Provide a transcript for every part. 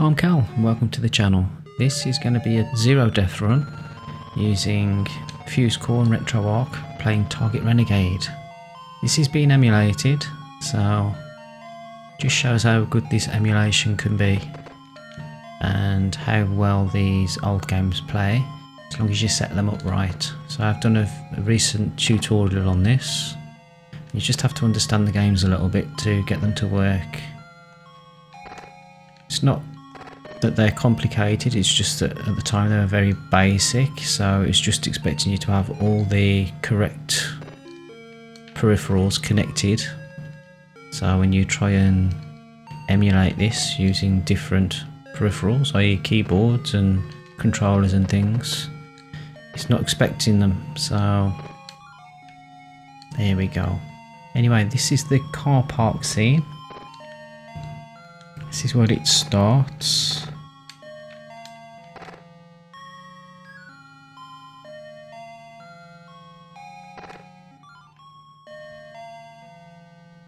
I'm Cal and welcome to the channel. This is going to be a zero death run using Fuse Core and RetroArch playing Target Renegade. This is being emulated, so just shows how good this emulation can be and how well these old games play as long as you set them up right. So I've done a recent tutorial on this. You just have to understand the games a little bit to get them to work. It's not that they're complicated, it's just that at the time they were very basic, so it's just expecting you to have all the correct peripherals connected. So when you try and emulate this using different peripherals, i.e. keyboards and controllers and things, it's not expecting them, so there we go. Anyway, this is the car park scene. This is where it starts.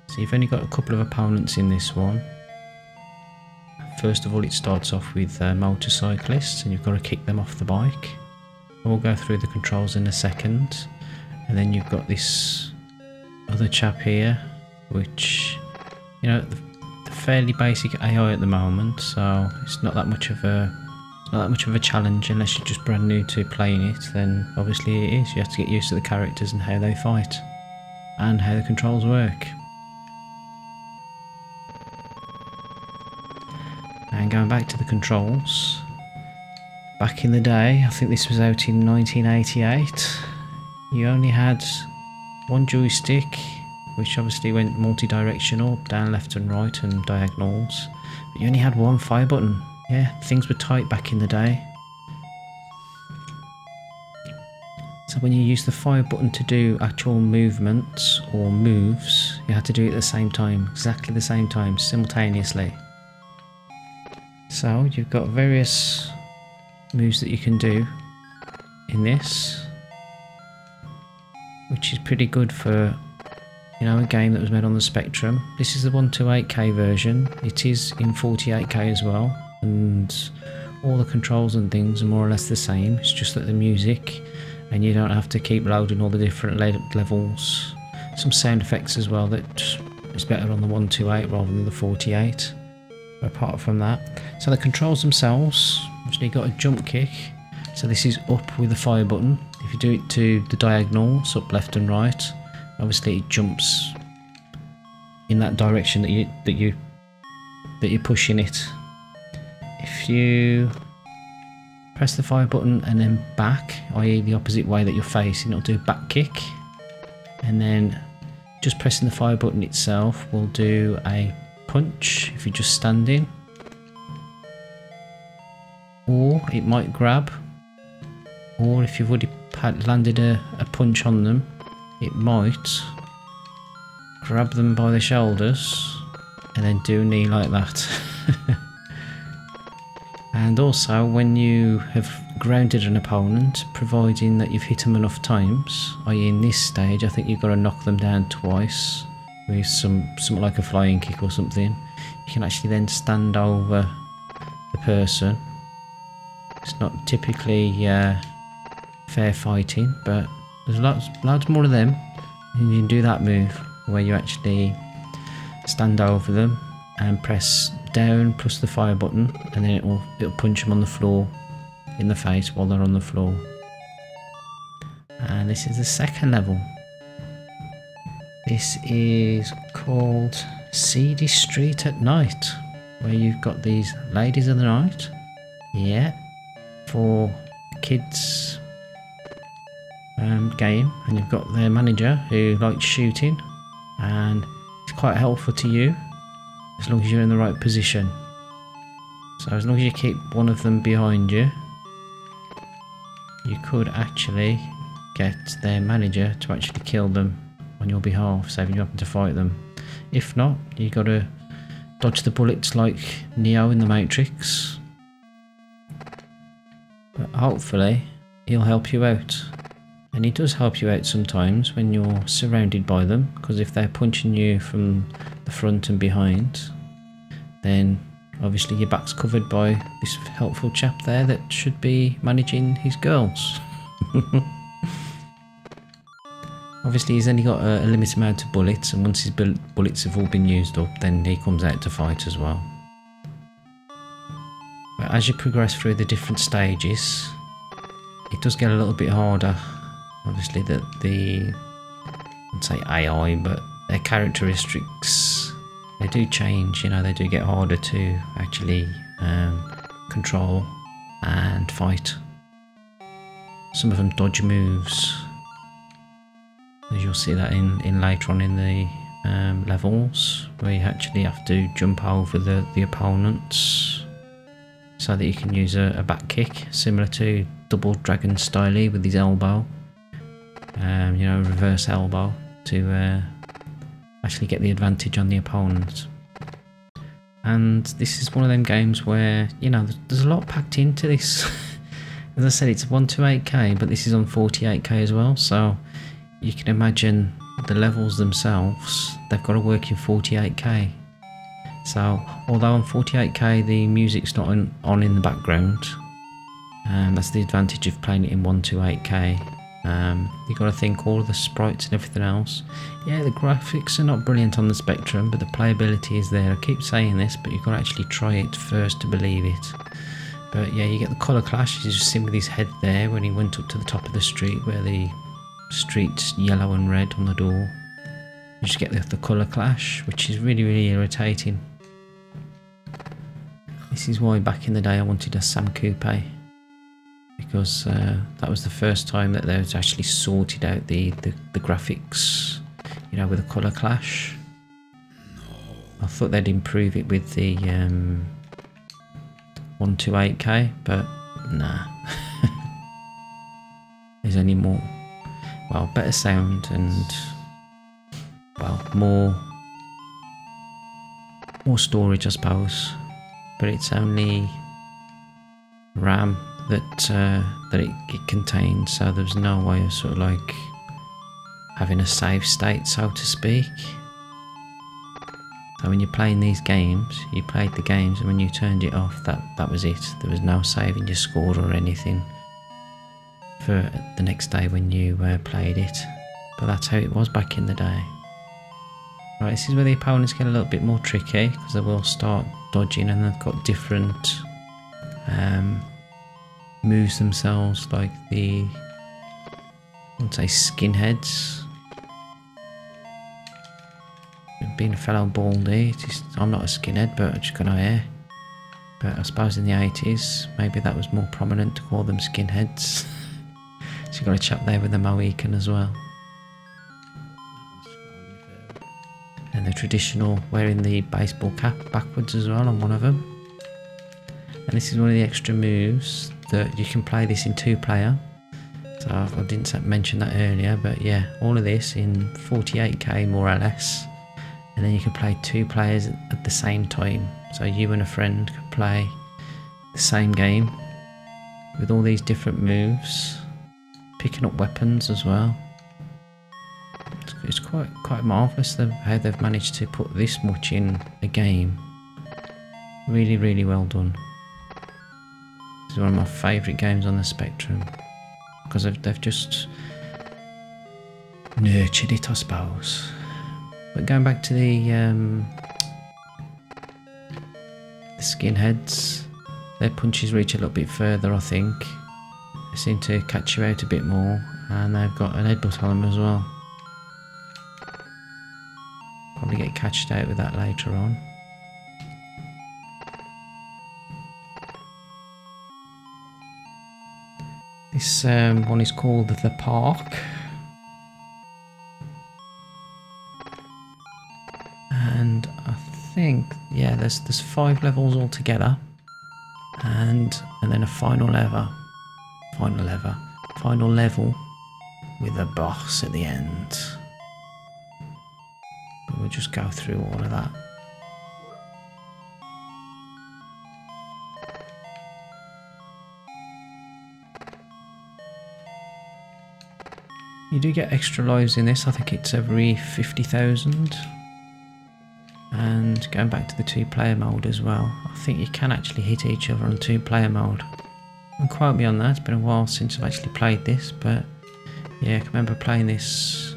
So you've only got a couple of opponents in this one. First of all, it starts off with motorcyclists and you've got to kick them off the bike. We'll go through the controls in a second. And then you've got this other chap here, which, you know, the fairly basic AI at the moment, so it's not that much of a challenge unless you're just brand new to playing it. Then obviously it is. You have to get used to the characters and how they fight and how the controls work. And going back to the controls, back in the day, I think this was out in 1988, you only had one joystick, which obviously went multi-directional, down, left and right and diagonals, but you only had one fire button. Yeah, things were tight back in the day. So when you use the fire button to do actual movements or moves, you had to do it at the same time, exactly the same time, simultaneously. So you've got various moves that you can do in this, which is pretty good for, you know, a game that was made on the Spectrum. This is the 128K version. It is in 48K as well, and all the controls and things are more or less the same. It's just that the music, and you don't have to keep loading all the different levels. Some sound effects as well that is better on the 128 rather than the 48. Apart from that, so the controls themselves, obviously you've got a jump kick, so this is up with the fire button. If you do it to the diagonals, up, left and right, obviously it jumps in that direction that you're pushing it. If you press the fire button and then back, i.e. the opposite way that you're facing, it'll do back kick, and then just pressing the fire button itself will do a punch if you're just standing, or it might grab, or if you've already landed a punch on them, it might grab them by the shoulders and then do a knee like that. And also when you have grounded an opponent, providing that you've hit them enough times, i.e. in this stage I think you've got to knock them down twice with something like a flying kick or something, you can actually then stand over the person. It's not typically fair fighting, but there's loads more of them, and you can do that move where you actually stand over them and press down plus the fire button, and then it'll punch them on the floor in the face while they're on the floor. And this is the second level. This is called Seedy Street at Night, where you've got these ladies of the night, yeah, for kids game, and you've got their manager who likes shooting, and it's quite helpful to you as long as you're in the right position. So as long as you keep one of them behind you, you could actually get their manager to actually kill them on your behalf, saving you having to fight them. If not, you got to dodge the bullets like Neo in the Matrix. But hopefully he'll help you out, and he does help you out sometimes when you're surrounded by them, because if they're punching you from the front and behind, then obviously your back's covered by this helpful chap there that should be managing his girls. Obviously he's only got a limited amount of bullets, and once his bullets have all been used up, then he comes out to fight as well. But as you progress through the different stages, it does get a little bit harder. Obviously the I'd say AI, but their characteristics, they do change, you know, they do get harder to actually control and fight. Some of them dodge moves, as you'll see that in later on in the levels, where you actually have to jump over the opponents so that you can use a back kick, similar to Double Dragon Styley with his elbow, you know, reverse elbow, to actually get the advantage on the opponent. And this is one of them games where, you know, there's a lot packed into this. As I said, it's 128k, but this is on 48k as well, so you can imagine the levels themselves, they've got to work in 48k. So although on 48k the music's not on in the background, that's the advantage of playing it in 128k. You've got to think all of the sprites and everything else. Yeah, the graphics are not brilliant on the Spectrum, but the playability is there. I keep saying this, but you've got to actually try it first to believe it. But yeah, you get the colour clash. You just see with his head there when he went up to the top of the street, where the street's yellow and red on the door. You just get the colour clash, which is really, really irritating. This is why back in the day I wanted a Sam Coupe, because that was the first time that they was actually sorted out the graphics, you know, with the colour clash. I thought they'd improve it with the 128k, but nah. There's only more, well, better sound and, well, more storage, I suppose, but it's only RAM that it contains, so there's no way of sort of like having a save state, so to speak. So when you're playing these games, you played the games, and when you turned it off, that was it. There was no saving your score or anything for the next day when you played it. But that's how it was back in the day. Right, this is where the opponents get a little bit more tricky, because they will start dodging, and they've got different moves themselves, like the, I would say, skinheads. Being a fellow baldy, I'm not a skinhead, but I just got no hair. But I suppose in the 80s, maybe that was more prominent to call them skinheads. So you've got a chap there with a Mohican as well. And the traditional wearing the baseball cap backwards as well on one of them. And this is one of the extra moves that you can play this in 2-player. So I didn't mention that earlier, but yeah, all of this in 48k more or less. And then you can play 2 players at the same time. So you and a friend could play the same game with all these different moves, picking up weapons as well. It's quite marvellous how they've managed to put this much in a game. Really, really well done. This is one of my favourite games on the Spectrum, because they've just nurtured it, I suppose. But going back to the skinheads, their punches reach a little bit further, I think. They seem to catch you out a bit more, and they've got an headbutt on them as well. Probably get catched out with that later on. This one is called The Park. And I think, yeah, there's 5 levels altogether, and then a final level with a boss at the end. But we'll just go through all of that. You do get extra lives in this. I think it's every 50,000. And going back to the 2-player mode as well, I think you can actually hit each other on 2-player mode. Don't quote me on that, it's been a while since I've actually played this, but yeah, I can remember playing this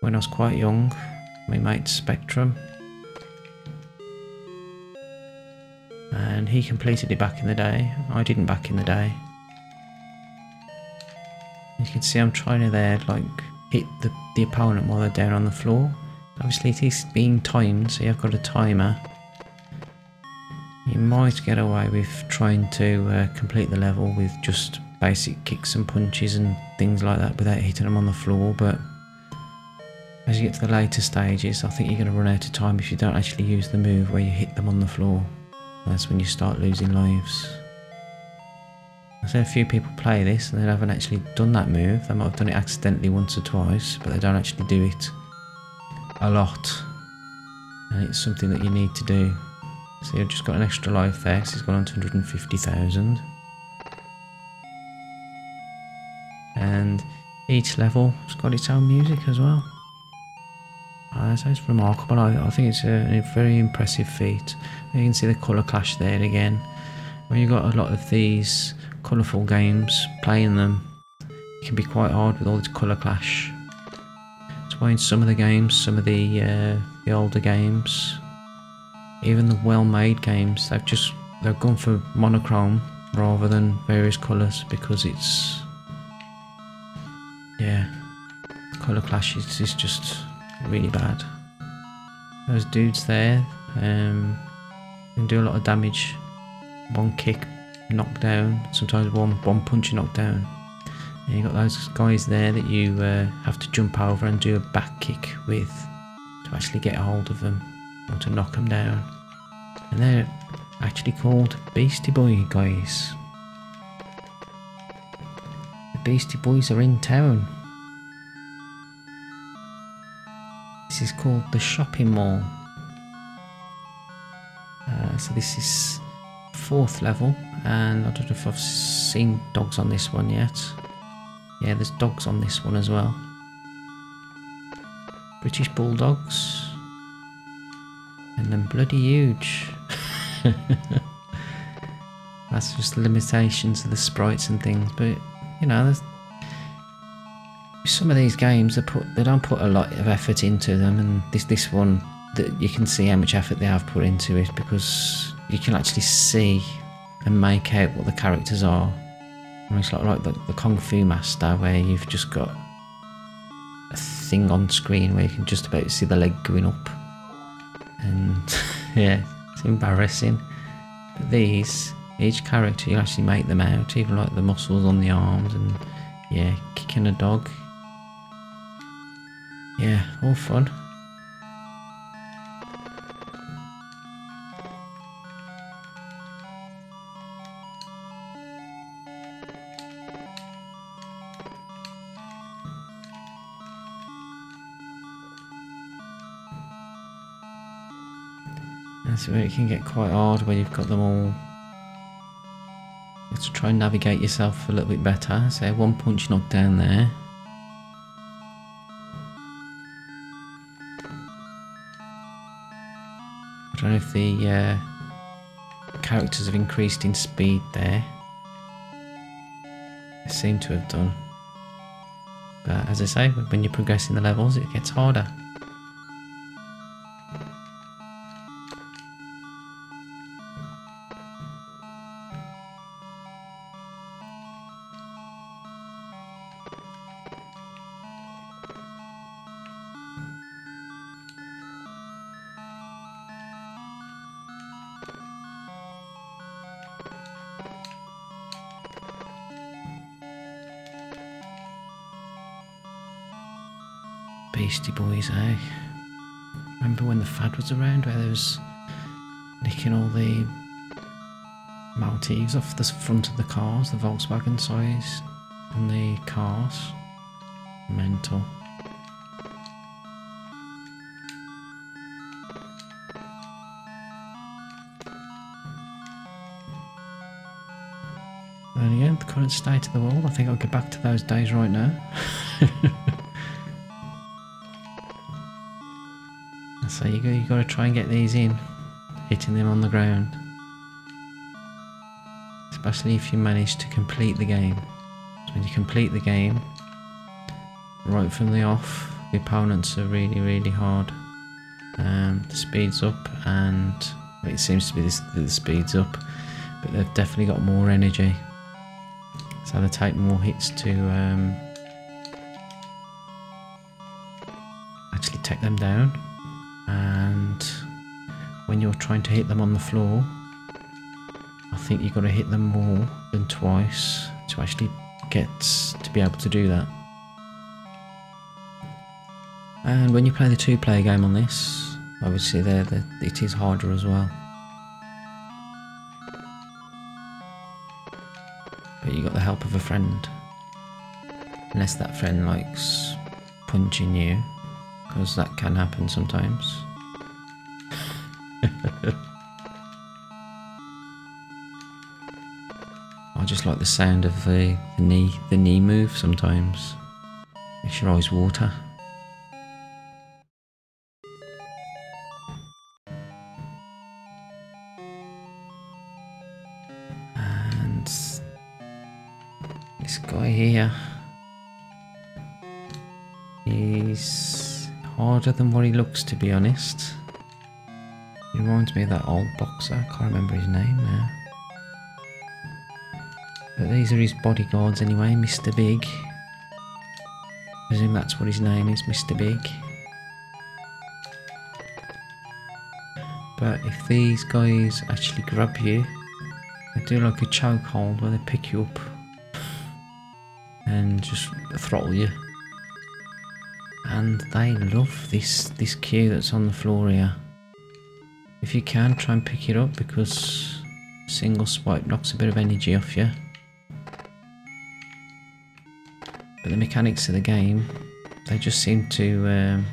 when I was quite young. My mate Spectrum, and he completed it back in the day. I didn't back in the day. You can see I'm trying to there like hit the opponent while they're down on the floor. Obviously it is being timed, so you've got a timer. You might get away with trying to complete the level with just basic kicks and punches and things like that without hitting them on the floor, but as you get to the later stages, I think you're going to run out of time if you don't actually use the move where you hit them on the floor. That's when you start losing lives. I've seen a few people play this and they haven't actually done that move. They might have done it accidentally once or twice, but they don't actually do it a lot. And it's something that you need to do. So you've just got an extra life there, because he's gone on to 150,000. And each level has got its own music as well. So it's remarkable. I think it's a very impressive feat. You can see the colour clash there again. When you've got a lot of these colourful games, playing them, it can be quite hard with all this colour clash. That's why in some of the games, some of the older games, even the well-made games, they've gone for monochrome rather than various colours, because it's, yeah, colour clash is just really bad. Those dudes there can do a lot of damage. One kick, knockdown, sometimes one punch knockdown. And you've got those guys there that you have to jump over and do a back kick with to actually get a hold of them or to knock them down. And they're actually called Beastie Boy guys. The Beastie Boys are in town. This is called the shopping mall. So this is 4th level, and I don't know if I've seen dogs on this one yet. Yeah, there's dogs on this one as well. British bulldogs. And they're bloody huge. That's just the limitations of the sprites and things, but you know, there's some of these games they don't put a lot of effort into them, and this one, that you can see how much effort they have put into it, because you can actually see and make out what the characters are. I mean, it's like the Kung Fu Master, where you've just got a thing on screen where you can just about see the leg going up, and yeah, it's embarrassing. But each character, you actually make them out, even like the muscles on the arms, and yeah, kicking a dog. Yeah, all fun. That's where it can get quite hard, where you've got them all. You have to try and navigate yourself a little bit better. So one punch knocked down there. I don't know if the characters have increased in speed there. They seem to have done. But as I say, when you're progressing the levels, it gets harder. Beastie Boys, eh? Remember when the fad was around, where there was nicking all the motifs off the front of the cars, the Volkswagen size on the cars? Mental. And again, the current state of the world, I think I'll get back to those days right now. So you got to try and get these in, hitting them on the ground. Especially if you manage to complete the game. So when you complete the game, right from the off, the opponents are really hard. The speed's up, and it seems to be the speed's up, but they've definitely got more energy. So they take more hits to actually take them down. And when you're trying to hit them on the floor, I think you've got to hit them more than twice to actually get to be able to do that. And when you play the 2-player game on this, obviously it is harder as well. But you got the help of a friend, unless that friend likes punching you, because that can happen sometimes. I just like the sound of the knee move sometimes. Makes your eyes water. And this guy here, he's harder than what he looks, to be honest. He reminds me of that old boxer, I can't remember his name now. But these are his bodyguards anyway, Mr. Big. I presume that's what his name is, Mr. Big. But if these guys actually grab you, they do like a chokehold where they pick you up and just throttle you. And they love this queue that's on the floor here. If you can, try and pick it up, because single swipe knocks a bit of energy off you. But the mechanics of the game, they just seem to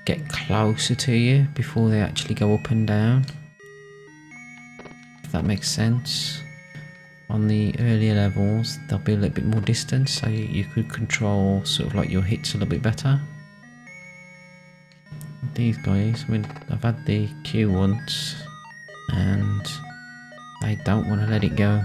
get closer to you before they actually go up and down. If that makes sense. On the earlier levels, there'll be a little bit more distance, so you could control sort of like your hits a little bit better. These guys, I mean, I've had the queue once, and they don't want to let it go.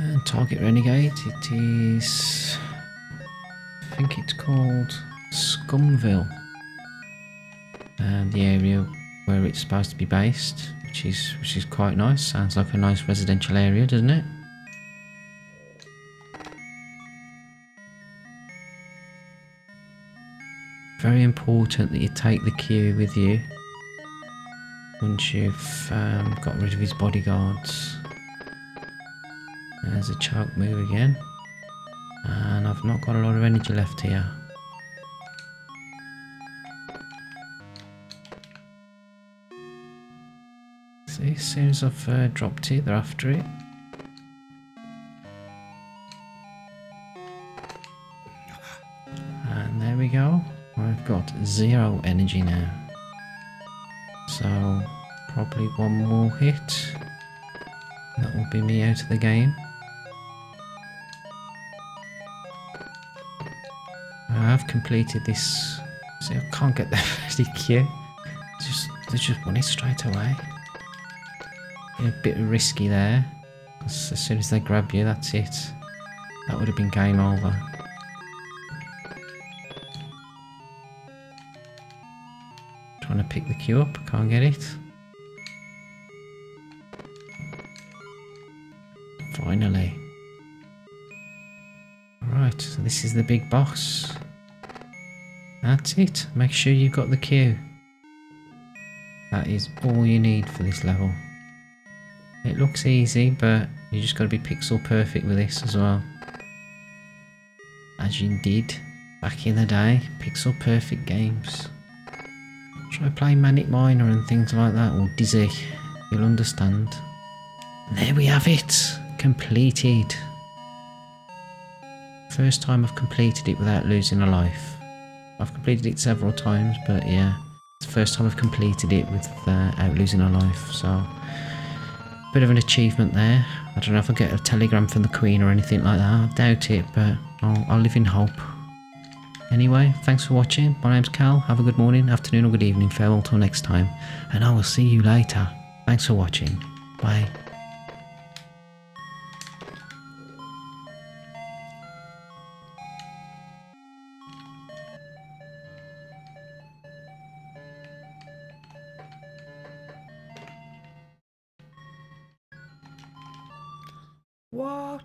And target Renegade, it is, I think it's called Scumville, and the area where it's supposed to be based, which is quite nice. Sounds like a nice residential area, doesn't it? Very important that you take the queue with you once you've got rid of his bodyguards. There's a choke move again, and I've not got a lot of energy left here. See, as soon as I've dropped it, they're after it. And there we go. I've got 0 energy now. So probably one more hit. That will be me out of the game. I have completed this. See, I can't get the bloody queue. They just want it straight away. A bit risky there, because as soon as they grab you, that's it. That would have been game over. Trying to pick the queue up, can't get it. Finally. Right, so this is the big boss. That's it. Make sure you've got the queue. That is all you need for this level. It looks easy, but you just got to be pixel perfect with this as well. as you did back in the day. Pixel perfect games. Try playing Manic Miner and things like that, or Dizzy. You'll understand. And there we have it. Completed. First time I've completed it without losing a life. I've completed it several times, but yeah, it's the first time I've completed it without losing a life, so bit of an achievement there. I don't know if I'll get a telegram from the Queen or anything like that. I doubt it, but I'll live in hope. Anyway, thanks for watching. My name's Cal. Have a good morning, afternoon or good evening. Farewell till next time, and I will see you later. Thanks for watching. Bye. What?